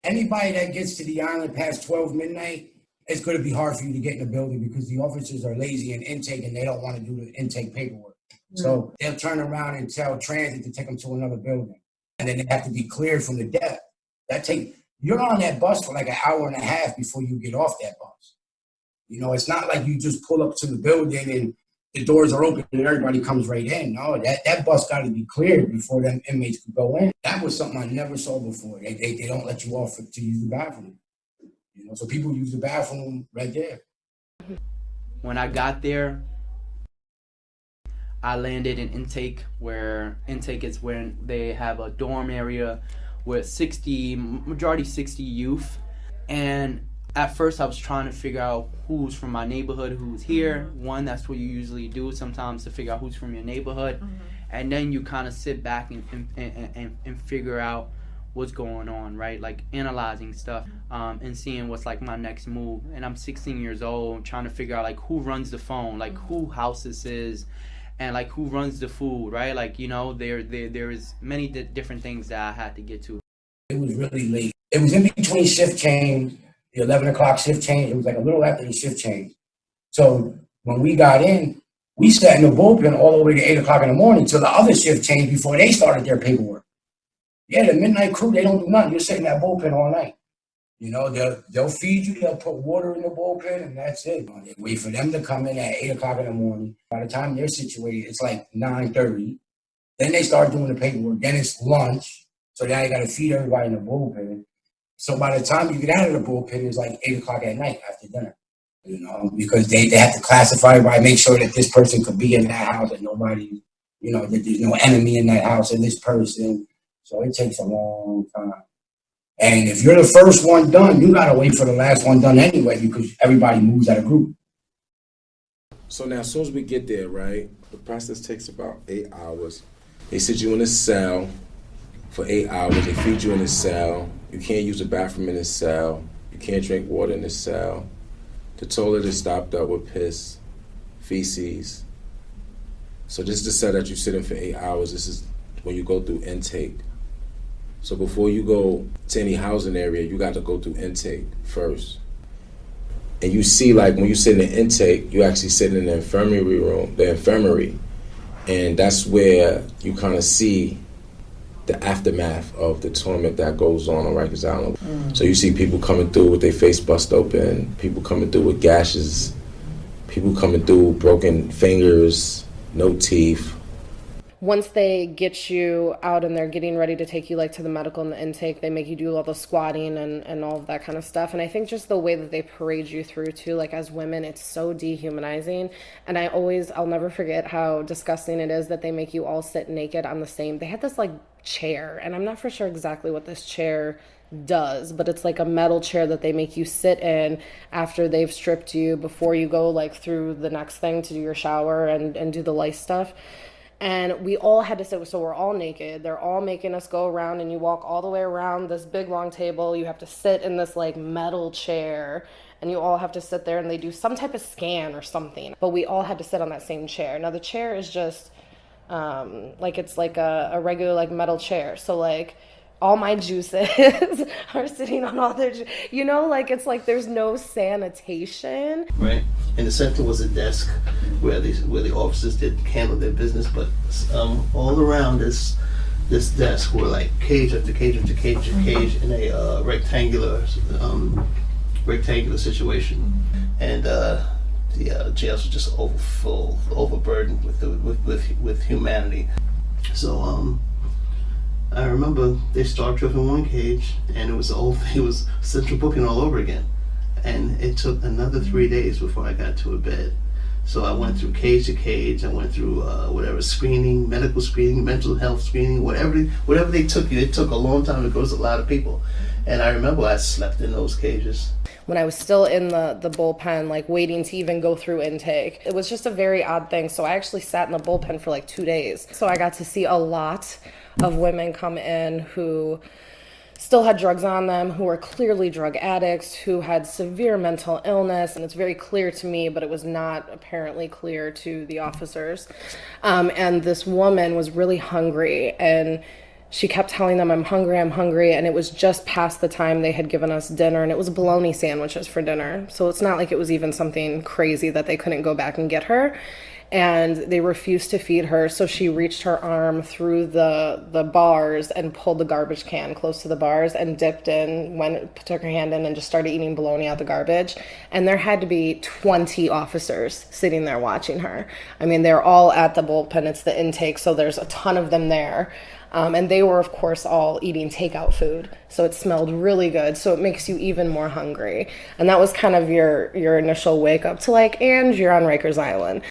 Anybody that gets to the island past 12 midnight, it's going to be hard for you to get in the building because the officers are lazy in intake and they don't want to do the intake paperwork. So they'll turn around and tell transit to take them to another building. And then they have to be cleared from the desk. You're on that bus for like an hour and a half before you get off that bus. You know, it's not like you just pull up to the building and the doors are open and everybody comes right in. No, that bus got to be cleared before them inmates could go in. That was something I never saw before. They don't let you off to use the bathroom. You know, so people use the bathroom right there. When I got there, I landed in intake, where intake is where they have a dorm area with majority 60 youth. And at first I was trying to figure out who's from my neighborhood, who's here. One, that's what you usually do sometimes, to figure out who's from your neighborhood. And then you kind of sit back and figure out what's going on, right? Like analyzing stuff and seeing what's like my next move. And I'm 16 years old, trying to figure out like who runs the phone, like who house this is, and like who runs the food, right? Like, you know, there is many different things that I had to get to. It was really late. It was in between shift change, the 11 o'clock shift change. It was like a little after the shift change. So when we got in, we sat in the bullpen all the way to 8 o'clock in the morning till the other shift changed before they started their paperwork. Yeah, the midnight crew, they don't do nothing. You're sitting in that bullpen all night. You know, they'll feed you, they'll put water in the bullpen, and that's it. They wait for them to come in at 8 o'clock in the morning. By the time they're situated, it's like 9:30. Then they start doing the paperwork. Then it's lunch. So now you got to feed everybody in the bullpen. So by the time you get out of the bullpen, it's like 8 o'clock at night after dinner. You know, because they have to classify everybody, make sure that this person could be in that house and nobody, you know, that there's no enemy in that house and this person. So it takes a long time. And if you're the first one done, you gotta wait for the last one done anyway because everybody moves out of group. So now, as soon as we get there, right, the process takes about 8 hours. They sit you in a cell for 8 hours. They feed you in a cell. You can't use the bathroom in the cell. You can't drink water in the cell. The toilet is stopped up with piss, feces. So this is the cell that you sit in for 8 hours. This is when you go through intake. So before you go to any housing area, you got to go through intake first. And you see, like, when you sit in the intake, you actually sit in the infirmary. And that's where you kind of see the aftermath of the torment that goes on Rikers Island. So you see people coming through with their face bust open, people coming through with gashes, people coming through broken fingers, no teeth. Once they get you out and they're getting ready to take you like to the medical and the intake, they make you do all the squatting and all of that kind of stuff. And I think just the way that they parade you through too, like as women, it's so dehumanizing. And I'll never forget how disgusting it is that they make you all sit naked on they had this like chair, and I'm not for sure exactly what this chair does, but it's like a metal chair that they make you sit in after they've stripped you before you go like through the next thing to do your shower and do the lice stuff. And we all had to sit, so we're all naked. They're all making us go around, and you walk all the way around this big long table. You have to sit in this like metal chair, and you all have to sit there, and they do some type of scan or something. But we all had to sit on that same chair. Now the chair is just like it's like a regular like metal chair. So like all my juices are sitting on all their, you know, like it's like there's no sanitation. Right. In the center was a desk where the officers did handle their business, but all around this desk were like cage after cage after cage after cage in a rectangular situation, and the jails were just overburdened with humanity. So I remember they started off in one cage, and it was central booking all over again. And it took another 3 days before I got to a bed. So I went through cage to cage. I went through whatever screening, medical screening, mental health screening, whatever they took you. It took a long time. It goes to a lot of people. And I remember I slept in those cages. When I was still in the bullpen, like waiting to even go through intake, it was just a very odd thing. So I actually sat in the bullpen for like 2 days. So I got to see a lot of women come in who still had drugs on them, who were clearly drug addicts, who had severe mental illness. And it's very clear to me, but it was not apparently clear to the officers. And this woman was really hungry, and she kept telling them, I'm hungry. And it was just past the time they had given us dinner, and it was bologna sandwiches for dinner. So it's not like it was even something crazy that they couldn't go back and get her. And they refused to feed her. So she reached her arm through the bars and pulled the garbage can close to the bars and dipped in, took her hand in and just started eating bologna out the garbage. And there had to be 20 officers sitting there watching her. I mean, they're all at the bullpen. It's the intake, so there's a ton of them there. And they were, of course, all eating takeout food. So it smelled really good. So it makes you even more hungry. And that was kind of your initial wake up to like, and you're on Rikers Island.